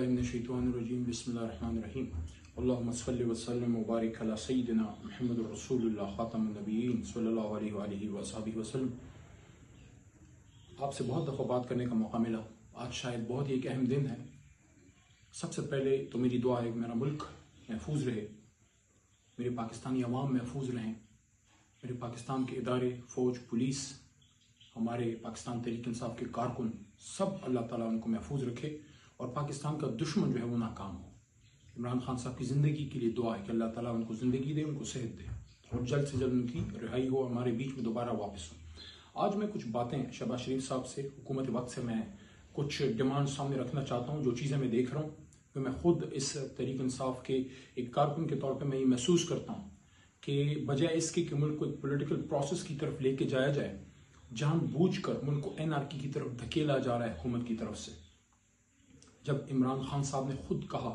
बिस्मिल्लाहिर्रहमानिर्रहीम बिस्मिल्लाहिर्रहमानिर्रहीम अल्लाहुम्मा सल्लि व सल्लिम व बारिक अला सय्यिदिना मुहम्मदुर रसूलुल्लाह खातमुन नबिय्यीन सल्लल्लाहु अलैहि व सल्लम। आपसे बहुत दफ़ा बात करने का मौका मिला। आज शायद बहुत ही एक अहम दिन है। सबसे पहले तो मेरी दुआ है कि मेरा मुल्क महफूज रहे, मेरे पाकिस्तानी अवाम महफूज रहें, मेरे पाकिस्तान के इदारे, फ़ौज, पुलिस, हमारे पाकिस्तान तहरीक इंसाफ के कारकुन, सब अल्लाह ताला उनको महफूज रखे और पाकिस्तान का दुश्मन जो है वो नाकाम हो। इमरान खान साहब की ज़िंदगी के लिए दुआ है कि अल्लाह ताला उनको ज़िंदगी दे, उनको सेहत दे और जल्द से जल्द उनकी रिहाई हो, हमारे बीच में दोबारा वापस हो। आज मैं कुछ बातें शहबाज शरीफ साहब से, हुकूमत वक्त से मैं कुछ डिमांड सामने रखना चाहता हूँ। जो चीज़ें मैं देख रहा हूँ, कि मैं खुद इस तहरीक इंसाफ के एक कारकुन के तौर पर मैं ये महसूस करता हूँ कि बजाय इसके कि मुल्क को एक पोलिटिकल प्रोसेस की तरफ लेके जाया जाए, जानबूझकर मुल्क को एनआरकी की तरफ धकेला जा रहा है हुकूमत की तरफ से। जब इमरान खान साहब ने खुद कहा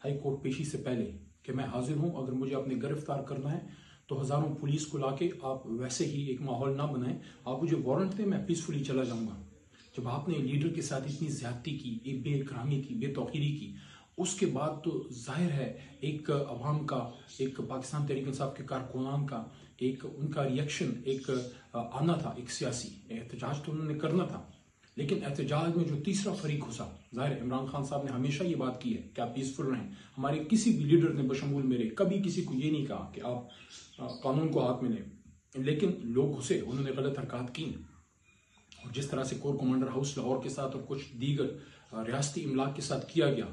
हाई कोर्ट पेशी से पहले कि मैं हाजिर हूं, अगर मुझे अपने गिरफ्तार करना है तो हजारों पुलिस को लाके आप वैसे ही एक माहौल ना बनाएं, आप मुझे वारंट दें, मैं पीसफुली चला जाऊंगा। जब आपने लीडर के साथ इतनी ज्यादती की, बेइकरामी की, बेतौकीरी की, उसके बाद तो जाहिर है एक अवाम का, एक पाकिस्तान तहरीक इंसाफ के कारकुनान का एक उनका रिएक्शन एक आना था, एक सियासी एहतजाज तो उन्होंने करना था। लेकिन एहतजाज में जो तीसरा फरीक घुसा, जाहिर इमरान खान साहब ने हमेशा ये बात की है कि आप पीसफुल रहें। हमारे किसी भी लीडर ने बशमूल मेरे कभी किसी को ये नहीं कहा कि आप कानून को हाथ में लें, लेकिन लोग घुसे, उन्होंने गलत हरकत की। और जिस तरह से कोर कमांडर हाउस लाहौर के साथ और कुछ दीगर रियासती इमलाक के साथ किया गया,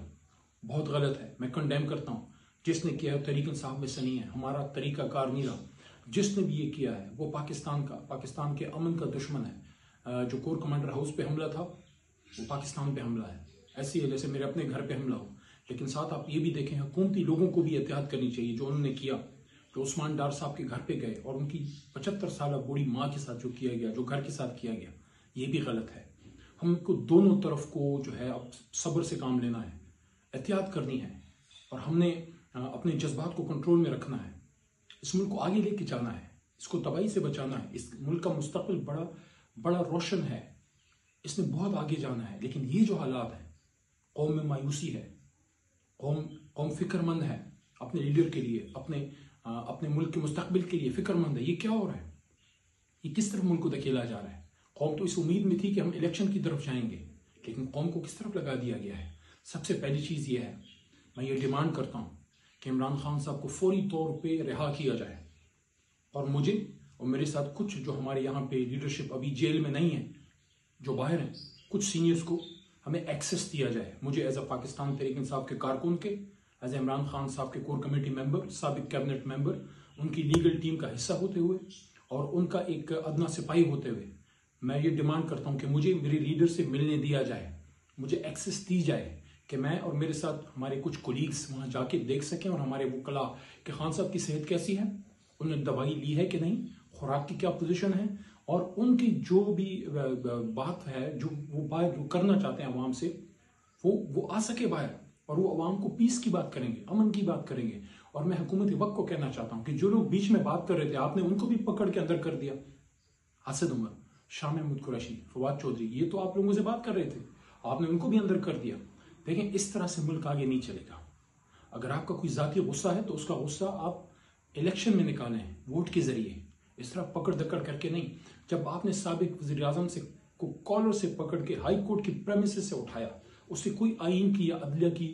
बहुत गलत है, मैं कंडेम करता हूँ। जिसने किया है तहरीक इंसाफ में से नहीं है, हमारा तरीका कार नहीं रहा। जिसने भी ये किया है वो पाकिस्तान के अमन का दुश्मन है। जो कोर कमांडर हाउस पे हमला था वो पाकिस्तान पे हमला है, ऐसी है जैसे मेरे अपने घर पे हमला हो। लेकिन साथ आप ये भी देखें, हुकूमती लोगों को भी एहतियात करनी चाहिए। जो उन्होंने किया, जो उस्मान डार साहब के घर पे गए और उनकी 75 साल बूढ़ी माँ के साथ जो किया गया, जो घर के साथ किया गया, ये भी गलत है। हमको दोनों तरफ को जो है अब सब्र से काम लेना है, एहतियात करनी है और हमने अपने जज्बात को कंट्रोल में रखना है। इस मुल्क को आगे लेके जाना है, इसको तबाही से बचाना है। इस मुल्क का मुस्तकबिल बड़ा रोशन है, इसने बहुत आगे जाना है। लेकिन ये जो हालात हैं, कौम में मायूसी है, कौम फिक्रमंद है अपने लीडर के लिए, अपने मुल्क के मुस्तकबिल के लिए फिक्रमंद है। ये क्या हो रहा है? ये किस तरफ मुल्क को धकेला जा रहा है? कौम तो इस उम्मीद में थी कि हम इलेक्शन की तरफ जाएंगे, लेकिन कौम को किस तरफ लगा दिया गया है? सबसे पहली चीज़ ये है, मैं ये डिमांड करता हूँ कि इमरान खान साहब को फौरी तौर पे रिहा किया जाए और मुझे और मेरे साथ कुछ जो हमारे यहाँ पे लीडरशिप अभी जेल में नहीं है, जो बाहर हैं, कुछ सीनियर्स को हमें एक्सेस दिया जाए। मुझे एज अ पाकिस्तान तहरीक इंसाफ के कारकुन के, एज इमरान खान साहब के कोर कमेटी मेंबर, साबिक कैबिनेट मेंबर, उनकी लीगल टीम का हिस्सा होते हुए और उनका एक अदना सिपाही होते हुए मैं ये डिमांड करता हूँ कि मुझे मेरे लीडर से मिलने दिया जाए, मुझे एक्सेस दी जाए कि मैं और मेरे साथ हमारे कुछ कोलीग्स वहाँ जाके देख सकें और हमारे वकला कि खान साहब की सेहत कैसी है, उन्होंने दवाई ली है कि नहीं, खुराक की क्या पोजीशन है, और उनकी जो भी बात है, जो वो बात जो करना चाहते हैं अवाम से, वो आ सके बाहर और वो अवाम को पीस की बात करेंगे, अमन की बात करेंगे। और मैं हुकूमत वक्त को कहना चाहता हूँ कि जो लोग बीच में बात कर रहे थे, आपने उनको भी पकड़ के अंदर कर दिया। असद उमर, शाह महमूद कुरैशी, फवाद चौधरी, ये तो आप लोगों से बात कर रहे थे, आपने उनको भी अंदर कर दिया। देखें, इस तरह से मुल्क आगे नहीं चलेगा। अगर आपका कोई जाती गुस्सा है तो उसका गुस्सा आप इलेक्शन में निकालें, वोट के जरिए, इस तरह पकड़ दकड़ करके नहीं। जब आपने साबिक वज़ीर आज़म से को कॉलर से पकड़ के हाई कोर्ट की प्रेमिसेस से उठाया, उससे कोई आइन की या अदलिया की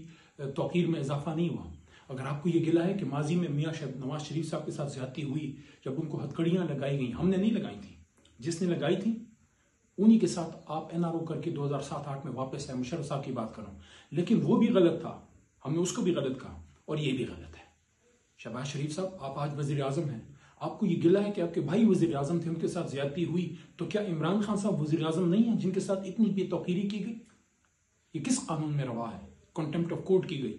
तौकीर में इजाफा नहीं हुआ। अगर आपको ये गिला है कि माजी में मियाँ नवाज शरीफ साहब के साथ ज्यादती हुई, जब उनको हथकड़ियाँ लगाई गई, हमने नहीं लगाई थी, जिसने लगाई थी उन्हीं के साथ आप एनआरओ करके 2007-8 में वापस आए। मुशर्रफ साहब की बात कर रहा हूँ, लेकिन वो भी गलत था, हमने उसको भी गलत कहा और ये भी गलत है। शहबाज शरीफ साहब, आप आज वजीर आजम हैं, आपको ये गिला है कि आपके भाई वजीर आजम थे, उनके साथ ज्यादती हुई, तो क्या इमरान खान साहब वजीर आजम नहीं है जिनके साथ इतनी बेतौकीरी की गई? ये किस कानून में रवा है? कंटेम्प्ट ऑफ कोर्ट की गई,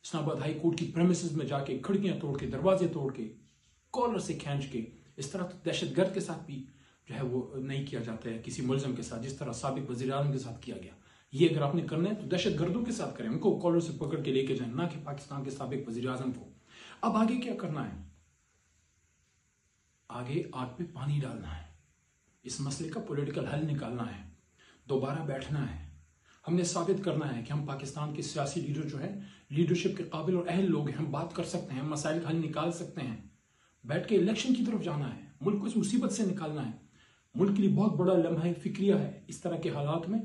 इस्लामाबाद हाई कोर्ट की प्रेमिसेस में जाके खिड़कियां तोड़ के, दरवाजे तोड़ के, कॉलर से खींच के। इस तरह तो दहशतगर्द के साथ भी जो है वो नहीं किया जाता है, किसी मुलजम के साथ, जिस तरह साबिक वजीर आजम के साथ किया गया। ये अगर आपने करना है तो दहशतगर्दों के साथ करें, उनको कॉलर से पकड़ के लेके जाए, ना कि पाकिस्तान के साबिक वजीर आजम को। अब आगे क्या करना है? आगे आग पे पानी डालना है, इस मसले का पॉलिटिकल हल निकालना है, दोबारा बैठना है, ہم نے ثابت کرنا ہے کہ ہم پاکستان کے سیاسی لیڈر جو ہیں لیڈرشپ کے قابل اور اہل لوگ ہیں، ہم بات کر سکتے ہیں، ہم مسائل کا حل نکال سکتے ہیں، بیٹھ کے الیکشن کی طرف جانا ہے، ملک کو اس مصیبت سے نکالنا ہے۔ ملک کے لیے بہت بڑا لمحہ فکریہ ہے اس طرح کے حالات میں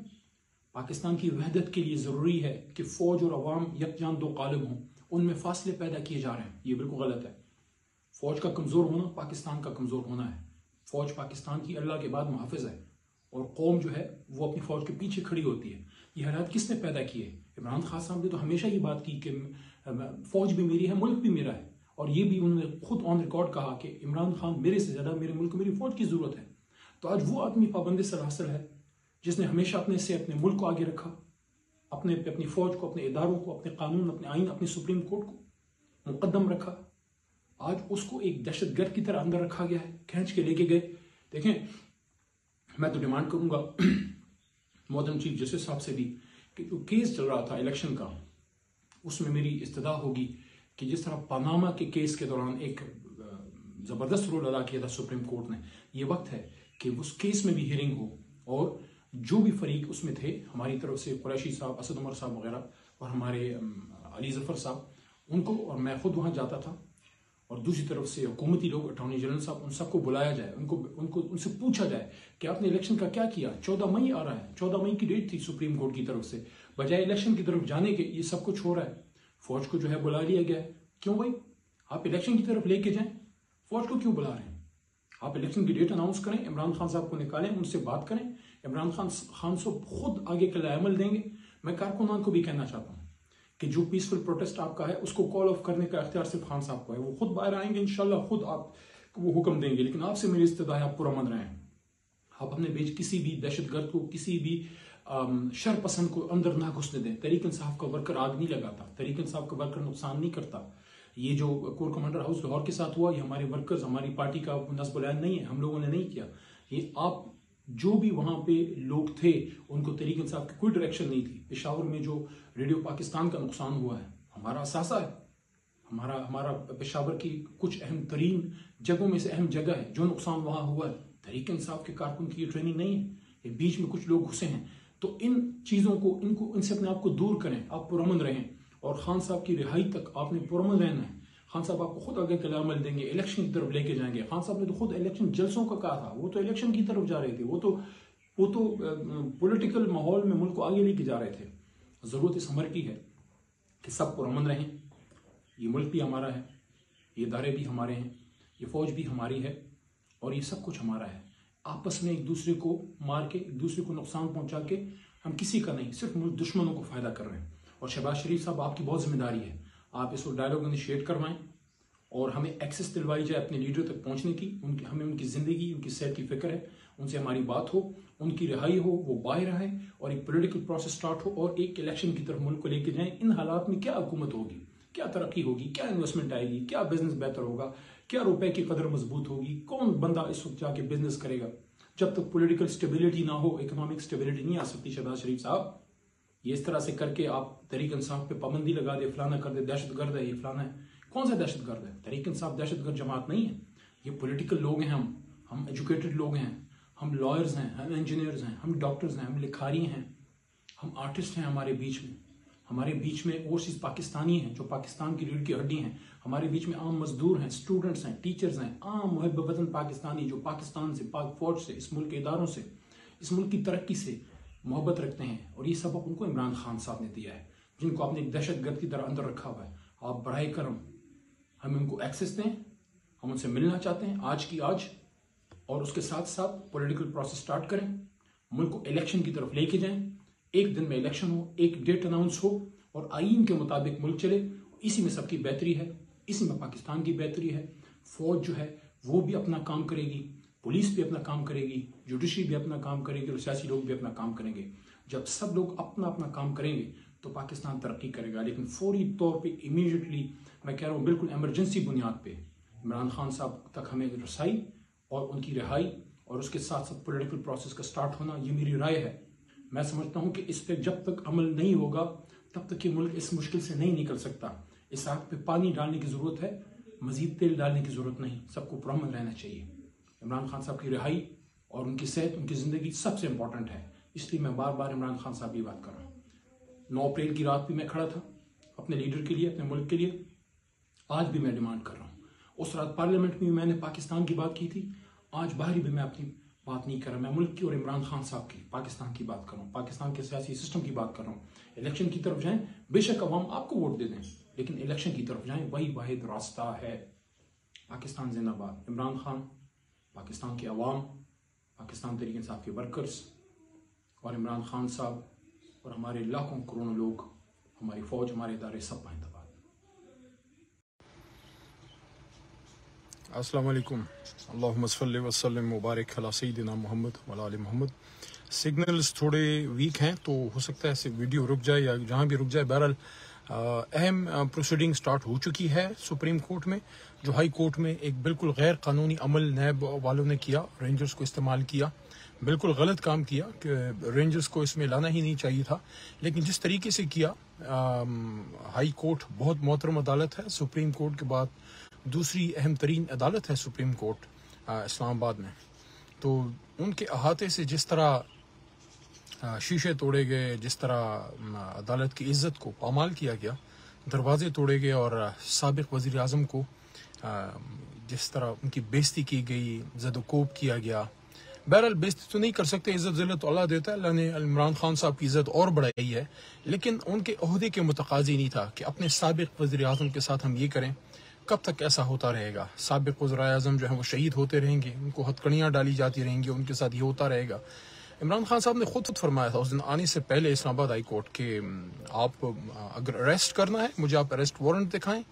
پاکستان کی وحدت کے لیے ضروری ہے کہ فوج اور عوام یکجان دو قالب ہوں، ان میں فاصلے پیدا کیے جا رہے ہیں، یہ بالکل غلط ہے۔ فوج کا کمزور ہونا پاکستان کا کمزور ہونا ہے۔ فوج پاکستان کی اللہ کے بعد محافظ ہے، اور قوم جو ہے وہ اپنی فوج کے پیچھے کھڑی ہوتی ہے۔ یہ حالات کس نے پیدا کیے؟ عمران خان صاحب نے تو ہمیشہ یہ بات کی کہ فوج بھی میری ہے، ملک بھی میرا ہے، اور یہ بھی انہوں نے خود آن ریکارڈ کہا کہ عمران خان میرے سے زیادہ میرے ملک کو میری فوج کی ضرورت ہے۔ تو آج وہ آدمی پابند سلاسل ہے جس نے ہمیشہ اپنے ملک کو آگے رکھا، اپنی فوج کو، اپنے اداروں کو، اپنے قانون، اپنے آئین، اپنی سپریم کورٹ کو مقدم رکھا۔ آج اس کو ایک دہشت گرد کی طرح اندر رکھا گیا ہے، کھینچ کے لے کے گئے۔ دیکھیں، میں تو ڈیمانڈ کروں گا محترم چیف جسٹس صاحب سے بھی کہ جو کیس چل رہا تھا الیکشن کا، اس میں میری استدعا ہوگی کہ جس طرح پاناما کے کیس کے دوران ایک زبردست رول ادا کیا تھا سپریم کورٹ نے، یہ وقت ہے کہ اس کیس میں بھی ہیئرنگ ہو، اور جو بھی فریق اس میں تھے، ہماری طرف سے قریشی صاحب، اسد عمر صاحب وغیرہ، اور ہمارے علی ظفر صاحب، ان کو، اور میں خود وہاں جاتا تھا، اور دوسری طرف سے حکومتی لوگ، اٹارنی جنرل صاحب، ان سب کو بلایا جائے، ان سے پوچھا جائے کہ آپ نے الیکشن کا کیا کیا۔ 14 مئی آ رہا ہے، 14 مئی کی ڈیٹ تھی سپریم کورٹ کی طرف سے، بجائے الیکشن کی طرف جانے کے یہ سب کچھ ہو رہا ہے۔ فوج کو جو ہے بلا لیا گیا ہے، کیوں بھائی؟ آپ الیکشن کی طرف لے کے جائیں، فوج کو کیوں بلا رہے ہیں؟ آپ الیکشن کی ڈیٹ اناؤنس کریں، عمران خان صاحب کو نکالیں، ان سے بات کریں، عمران خان صاحب خود آگے کا عمل دیں گے۔ میں کارکنان کو بھی کہنا چاہتا ہوں کہ جو پیسفل پروٹیسٹ آپ کا ہے اس کو کال آف کرنے کا اختیار صرف خان صاحب کو ہے، وہ خود باہر آئیں گے انشاءاللہ، خود آپ وہ حکم دیں گے، لیکن آپ سے میری استدعا ہے آپ پرامن رہیں۔ آپ اپنے بیچ کسی بھی دہشت گرد کو، کسی بھی شر پسند کو اندر نہ گھسنے دیں۔ تحریک انصاف کا ورکر آگ نہیں لگاتا، تحریک انصاف کا ورکر نقصان نہیں کرتا۔ یہ جو کور کمانڈر ہاؤس لاہور کے ساتھ ہوا، یہ ہمارے ورکرز، ہماری پارٹی کا نصب العین نہیں ہے، ہم لوگوں نے نہیں کیا۔ یہ آپ جو بھی وہاں پہ لوگ تھے ان کو تحریک انصاف کی کوئی ڈائریکشن نہیں تھی۔ پشاور میں جو ریڈیو پاکستان کا نقصان ہوا ہے، ہمارا اثاثہ ہے، ہمارا پشاور کی کچھ اہم ترین جگہوں میں سے اہم جگہ ہے، جو نقصان وہاں ہوا ہے، تحریک انصاف کے کارکن کی یہ ٹریننگ نہیں ہے، یہ بیچ میں کچھ لوگ گھسے ہیں۔ تو ان چیزوں کو ان سے اپنے آپ کو دور کریں، آپ پرامن رہیں، اور خان صاحب کی رہائی تک آپ نے پرامن رہنا ہے۔ خان صاحب آپ کو خود آگے کا عمل دیں گے، الیکشن کی طرف لے کے جائیں گے۔ خان صاحب نے تو خود الیکشن جلسوں کا کہا تھا، وہ تو الیکشن کی طرف جا رہے تھے، وہ تو پولیٹیکل ماحول میں ملک کو آگے لے کے جا رہے تھے۔ ضرورت اس امر کی ہے کہ سب پرامن رہیں، یہ ملک بھی ہمارا ہے، یہ ادارے بھی ہمارے ہیں، یہ فوج بھی ہماری ہے، اور یہ سب کچھ ہمارا ہے۔ آپس میں ایک دوسرے کو مار کے، ایک دوسرے کو نقصان پہنچا کے ہم کسی کا نہیں، صرف ملک دشمنوں کو فائدہ کر رہے ہیں۔ اور شہباز شریف صاحب، آپ کی بہت ذمہ داری ہے، آپ اس کو ڈائلاگ انیشیٹ کروائیں، اور ہمیں ایکسس دلوائی جائے اپنے لیڈر تک پہنچنے کی۔ ہمیں ان کی زندگی، ان کی صحت کی فکر ہے، ان سے ہماری بات ہو، ان کی رہائی ہو، وہ باہر آئے، اور ایک پولیٹیکل پروسیس سٹارٹ ہو، اور ایک الیکشن کی طرف ملک کو لے کے جائیں۔ ان حالات میں کیا حکومت ہوگی، کیا ترقی ہوگی، کیا انویسٹمنٹ آئے گی، کیا بزنس بہتر ہوگا، کیا روپے کی قدر مضبوط ہوگی، کون بندہ اس وقت جا کے بزنس کرے گا؟ جب تک پولیٹیکل سٹیبلٹی نہ ہو، اکنامک سٹیبلٹی نہیں آ سکتی۔ شہباز شریف صاحب، یہ اس طرح سے کر کے آپ تحریک انصاف پہ پابندی لگا دے، فلانا کر دے، دہشت گرد ہے، یہ فلانا ہے۔ کون سا دہشت گرد ہے؟ تحریک انصاف دہشت گرد جماعت نہیں ہے، یہ پولیٹیکل لوگ ہیں، ہم ایجوکیٹڈ لوگ ہیں، ہم لائرز ہیں، ہم انجینئرز ہیں، ہم ڈاکٹرز ہیں، ہم لکھاری ہیں، ہم آرٹسٹ ہیں۔ ہمارے بیچ میں اوورسیز پاکستانی ہیں جو پاکستان کی ریڑھ کی ہڈی ہیں، ہمارے بیچ میں عام مزدور ہیں، اسٹوڈنٹس ہیں، ٹیچرز ہیں، عام محب وطن پاکستانی جو پاکستان سے، پاک فوج سے، اس ملک کے اداروں سے، اس ملک کی ترقی سے محبت رکھتے ہیں، اور یہ سبق ان کو عمران خان صاحب نے دیا ہے، جن کو آپ نے ایک دہشت گرد کی طرح اندر رکھا ہوا ہے۔ آپ براہ کرم ہمیں ان کو ایکسس دیں، ہم ان سے ملنا چاہتے ہیں آج کی آج، اور اس کے ساتھ ساتھ پولیٹیکل پروسیس سٹارٹ کریں، ملک کو الیکشن کی طرف لے کے جائیں، ایک دن میں الیکشن ہو، ایک ڈیٹ اناؤنس ہو، اور آئین کے مطابق ملک چلے۔ اسی میں سب کی بہتری ہے، اسی میں پاکستان کی بہتری ہے۔ فوج جو ہے وہ بھی اپنا کام کرے گی، پولیس بھی اپنا کام کرے گی، جوڈیشری بھی اپنا کام کرے گی، اور سیاسی لوگ بھی اپنا کام کریں گے۔ جب سب لوگ اپنا کام کریں گے تو پاکستان ترقی کرے گا۔ لیکن فوری طور پہ امیڈیٹلی، میں کہہ رہا ہوں بالکل ایمرجنسی بنیاد پہ، عمران خان صاحب تک ہمیں رسائی اور ان کی رہائی، اور اس کے ساتھ ساتھ پولیٹیکل پروسیس کا سٹارٹ ہونا، یہ میری رائے ہے۔ میں سمجھتا ہوں کہ اس پہ جب تک عمل نہیں ہوگا تب تک یہ ملک اس مشکل سے نہیں نکل سکتا۔ اس آگ پہ پانی ڈالنے کی ضرورت ہے، مزید تیل ڈالنے کی ضرورت نہیں۔ سب کو پرامن رہنا چاہیے۔ عمران خان صاحب کی رہائی اور ان کی صحت، ان کی زندگی سب سے امپورٹنٹ ہے، اس لیے میں بار بار عمران خان صاحب کی بات کر رہا ہوں۔ 9 अप्रैल की रात भी मैं खड़ा था अपने लीडर के लिए, अपने मुल्क के लिए। आज भी मैं डिमांड कर रहा हूँ। उस रात पार्लियामेंट में मैंने पाकिस्तान की बात की थी, आज बाहर भी मैं अपनी बात नहीं कर रहा। मैं मुल्क की और इमरान खान साहब की, पाकिस्तान की बात कर रहा हूँ, पाकिस्तान के सियासी सिस्टम की बात कर रहा हूँ। इलेक्शन की तरफ जाएं, बेशक अवाम आपको वोट दे दें, लेकिन इलेक्शन की तरफ जाएं, वही वाहिद रास्ता है। पाकिस्तान जिंदाबाद। इमरान खान, पाकिस्तान के अवाम, पाकिस्तान तहरीक इंसाफ के वर्कर्स और इमरान खान साहब और हमारे लाखों करोड़ों लोग, हमारी फौज, हमारे इदारे, सब जिंदाबाद। अस्सलाम वालेकुम। अल्लाहुम्मा सल्लि व सल्लिम मुबारक अला सय्यिदिना मोहम्मद व अला आलि मोहम्मद। सिग्नल्स थोड़े वीक हैं तो हो सकता है वीडियो रुक जाए या जहाँ भी रुक जाए। बहरहाल अहम प्रोसीडिंग स्टार्ट हो चुकी है सुप्रीम कोर्ट में, जो हाई कोर्ट में एक बिल्कुल गैर कानूनी अमल नैब वालों ने किया, रेंजर्स को इस्तेमाल किया, बिल्कुल गलत काम किया कि रेंजर्स को इसमें लाना ही नहीं चाहिए था। लेकिन जिस तरीके से किया, हाई कोर्ट बहुत मोहतरम अदालत है, सुप्रीम कोर्ट के बाद दूसरी अहम तरीन अदालत है सुप्रीम कोर्ट इस्लामाबाद में। तो उनके अहाते से जिस तरह शीशे तोड़े गए, जिस तरह अदालत की इज्जत को पामाल किया गया, दरवाजे तोड़े गए और साबिक वज़ीर आज़म को जिस तरह उनकी बेइज्जती की गई, ज़द-ओ-कोब किया गया। बहरहाल बेइज्जती तो नहीं कर सकते, इज्जत ज़िल्लत तो अल्लाह देता है। अल्लाह ने इमरान खान साहब की इज्जत और बढ़ाई है, लेकिन उनके ओहदे के मुतकाज़ी नहीं था कि अपने साबिक वज़ीर आज़म के साथ हम ये करें। कब तक ऐसा होता रहेगा? साबिक वज़ीर आज़म जो है वो शहीद होते रहेंगे, उनको हथकड़ियाँ डाली जाती रहेंगी, उनके साथ ये होता रहेगा। इमरान खान साहब ने खुद फरमाया था उस दिन आने से पहले इस्लामाबाद हाई कोर्ट के, आप अगर अरेस्ट करना है मुझे आप अरेस्ट वारंट दिखाएं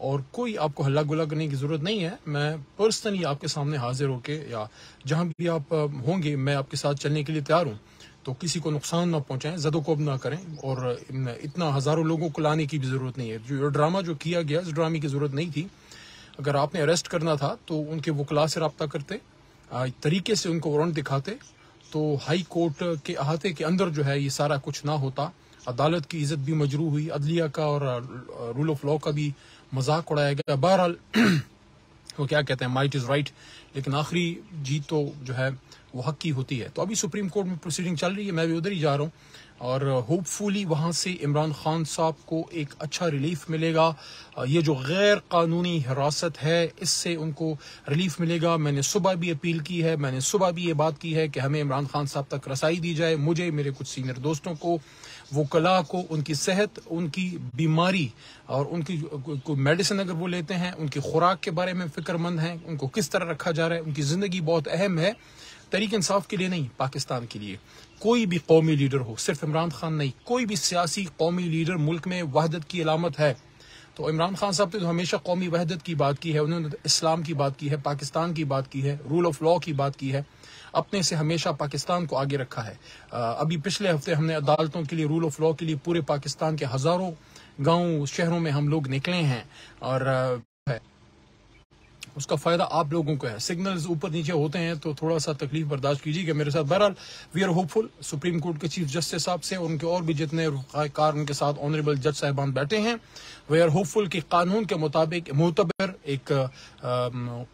और कोई आपको हल्ला गुल्ला करने की ज़रूरत नहीं है। मैं पर्सनली आपके सामने हाजिर होके या जहाँ भी आप होंगे मैं आपके साथ चलने के लिए तैयार हूँ। तो किसी को नुकसान ना पहुंचाएं, ज़द-ओ-कोब ना करें और इतना हज़ारों लोगों को लाने की भी ज़रूरत नहीं है। जो ड्रामा जो किया गया, इस ड्रामे की ज़रूरत नहीं थी। अगर आपने अरेस्ट करना था तो उनके वकला से रब्ता करते, तरीके से उनको वारंट दिखाते, तो हाई कोर्ट के अहाते के अंदर जो है ये सारा कुछ ना होता। अदालत की इज्जत भी मजरू हुई, अदलिया का और रूल ऑफ लॉ का भी मजाक उड़ाया गया। बहरहाल वो क्या कहते हैं, माइट इज़ राइट, लेकिन आखिरी जीत तो जो है वो हक की होती है। तो अभी सुप्रीम कोर्ट में प्रोसीडिंग चल रही है, मैं भी उधर ही जा रहा हूँ और होपफुली वहाँ से इमरान खान साहब को एक अच्छा रिलीफ मिलेगा। ये जो गैर कानूनी हिरासत है इससे उनको रिलीफ मिलेगा। मैंने सुबह भी अपील की है, मैंने सुबह भी ये बात की है कि हमें इमरान खान साहब तक रसाई दी जाए, मुझे, मेरे कुछ सीनियर दोस्तों को, वकला को, उनकी सेहत, उनकी बीमारी और उनकी कोई मेडिसिन अगर वो लेते हैं, उनकी खुराक के बारे में फिक्रमंद हैं, उनको किस तरह रखा जा रहा है, उनकी ज़िंदगी बहुत अहम है। तहरीक इंसाफ के लिए नहीं, पाकिस्तान के लिए। कोई भी कौमी लीडर हो, सिर्फ इमरान खान नहीं, कोई भी सियासी कौमी लीडर मुल्क में वहदत की अलामत है। तो इमरान खान साहब ने तो हमेशा कौमी वहदत की बात की है, उन्होंने इस्लाम की बात की है, पाकिस्तान की बात की है, रूल ऑफ लॉ की बात की है, अपने से हमेशा पाकिस्तान को आगे रखा है। अभी पिछले हफ्ते हमने अदालतों के लिए, रूल ऑफ लॉ के लिए पूरे पाकिस्तान के हज़ारों गाँव शहरों में हम लोग निकले हैं और उसका फ़ायदा आप लोगों को है। सिग्नल्स ऊपर नीचे होते हैं तो थोड़ा सा तकलीफ बर्दाश्त कीजिएगा मेरे साथ। बहरहाल we are hopeful, supreme court के चीफ जस्टिस साहब से और उनके और भी जितने कार उनके साथ ऑनरेबल जज साहिबान बैठे हैं, वी आर होपफुल कि कानून के मुताबिक मोतबर एक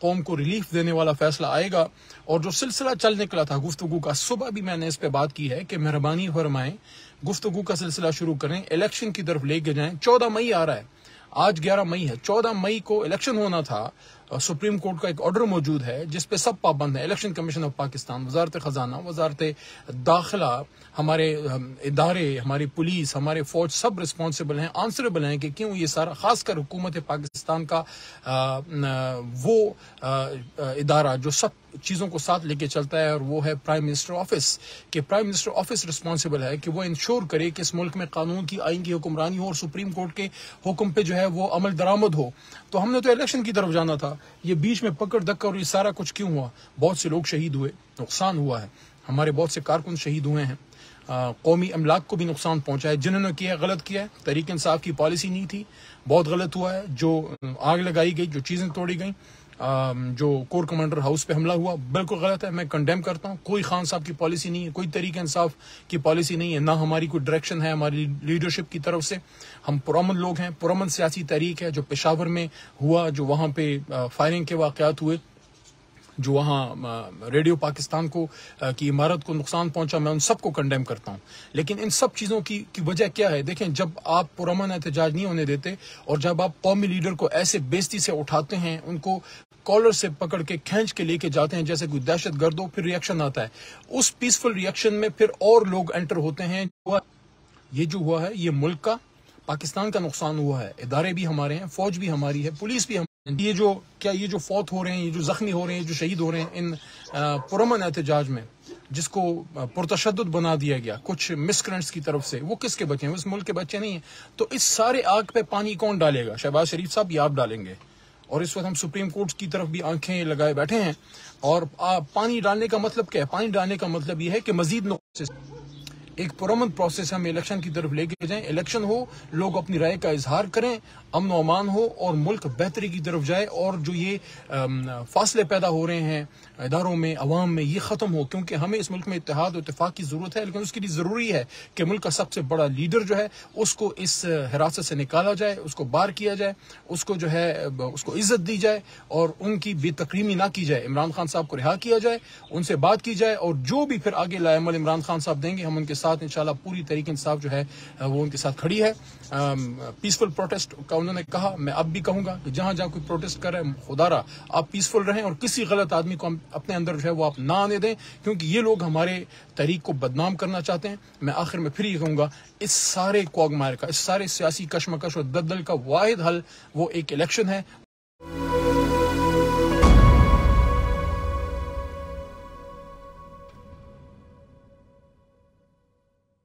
कौम को रिलीफ देने वाला फैसला आएगा। और जो सिलसिला चल निकला था गुफ्तगू का, सुबह भी मैंने इस पर बात की है कि मेहरबानी फरमाएं, गुफ्तगू का सिलसिला शुरू करें, इलेक्शन की तरफ लेके जाएं। 14 मई आ रहा है, आज 11 मई है, 14 मई को इलेक्शन होना था। सुप्रीम कोर्ट का एक ऑर्डर मौजूद है जिस पे सब पाबंद है। इलेक्शन कमीशन ऑफ पाकिस्तान, वजारत खजाना, वजारत दाखिला, हमारे इदारे, हमारी पुलिस, हमारे फौज सब रिस्पॉन्सिबल हैं, आंसरेबल हैं कि क्यों ये सारा, खासकर हुकूमत पाकिस्तान का वो इदारा जो सब चीज़ों को साथ लेके चलता है और वो है प्राइम मिनिस्टर ऑफिस। कि प्राइम मिनिस्टर ऑफिस रिस्पॉन्सिबल है कि वो इंश्योर करे कि इस मुल्क में कानून की, आइन की हुक्मरानी हो और सुप्रीम कोर्ट के हुक्म पे जो है वो अमल दरामद हो। तो हमने तो इलेक्शन की तरफ जाना था, ये बीच में पकड़ धक्का और ये सारा कुछ क्यों हुआ? बहुत से लोग शहीद हुए, नुकसान हुआ है, हमारे बहुत से कारकुन शहीद हुए हैं, कौमी अमलाक को भी नुकसान पहुंचा है। जिन्होंने किया गलत किया है, तहरीक इंसाफ की पॉलिसी नहीं थी, बहुत गलत हुआ है। जो आग लगाई गई, जो चीज़ें तोड़ी गई, जो कोर कमांडर हाउस पे हमला हुआ, बिल्कुल गलत है, मैं कंडेम करता हूँ। कोई खान साहब की पॉलिसी नहीं है, कोई तहरीक इंसाफ की पॉलिसी नहीं है, ना हमारी कोई डायरेक्शन है हमारी लीडरशिप की तरफ से। हम पुरअमन लोग हैं, पुरअमन सियासी तहरीक है। जो पेशावर में हुआ, जो वहाँ पे फायरिंग के वाक़यात हुए, جو وہاں ریڈیو پاکستان کو کی عمارت کو نقصان پہنچا، میں ان سب کو کنڈیم کرتا ہوں. لیکن ان سب چیزوں کی وجہ کیا ہے؟ دیکھیں، جب آپ پرامن احتجاج نہیں ہونے دیتے اور جب آپ قومی لیڈر کو ایسے بےزتی سے اٹھاتے ہیں، ان کو کالر سے پکڑ کے کھینچ کے لے کے جاتے ہیں جیسے کوئی دہشت گرد ہو، پھر ریئیکشن آتا ہے. اس پیسفل ریئیکشن میں پھر اور لوگ انٹر ہوتے ہیں. یہ جو ہوا ہے، یہ ملک کا، پاکستان کا نقصان ہوا ہے. ادارے بھی ہمارے ہیں، فوج بھی ہماری ہے، پولیس بھی ہماری. یہ جو فوت ہو رہے ہیں، یہ جو زخمی ہو رہے ہیں، جو شہید ہو رہے ہیں ان پرامن احتجاج میں، جس کو پرتشدد بنا دیا گیا کچھ مسکرنٹس کی طرف سے، وہ کس کے بچے ہیں؟ اس ملک کے بچے نہیں ہیں. تو اس سارے آگ پہ پانی کون ڈالے گا؟ شہباز شریف صاحب، یہ آپ ڈالیں گے. اور اس وقت ہم سپریم کورٹ کی طرف بھی آنکھیں لگائے بیٹھے ہیں. اور پانی ڈالنے کا مطلب کیا ہے؟ پانی ڈالنے کا مطلب یہ ہے کہ مزید نقصان، ایک پرامن پروسیس ہم الیکشن کی طرف لے کے جائیں. الیکشن ہو، لوگ اپنی رائے کا اظہار کریں، امن و امان ہو اور ملک بہتری کی طرف جائے. اور جو یہ فاصلے پیدا ہو رہے ہیں اداروں میں، عوام میں، یہ ختم ہو. کیونکہ ہمیں اس ملک میں اتحاد و اتفاق کی ضرورت ہے، لیکن اس کے لیے ضروری ہے کہ ملک کا سب سے بڑا لیڈر جو ہے اس کو اس حراست سے نکالا جائے، اس کو بار کیا جائے، اس کو جو ہے اس کو عزت دی جائے اور ان کی بے تکریمی نہ کی جائے. عمران خان صاحب کو رہا کیا جائے، ان سے بات کی جائے، اور جو بھی پھر آگے لائے عمل عمران خان صاحب دیں گے، ہم ان کے ساتھ انشاءاللہ پوری طریقے انصاف جو ہے وہ ان کے ساتھ کھڑی ہے. پیسفل پروٹیسٹ کا انہوں نے کہا، میں اب بھی کہوں گا کہ جہاں جہاں کوئی پروٹیسٹ کر رہے ہیں، خدا را آپ پیسفل رہیں اور کسی غلط آدمی کو اپنے اندر جو ہے وہ آپ نہ آنے دیں، کیونکہ یہ لوگ ہمارے تحریک کو بدنام کرنا چاہتے ہیں. میں آخر میں پھر یہ کہوں گا، اس سارے کوگمار کا، اس سارے سیاسی کشمکش اور دلدل کا واحد حل وہ ایک الیکشن ہے.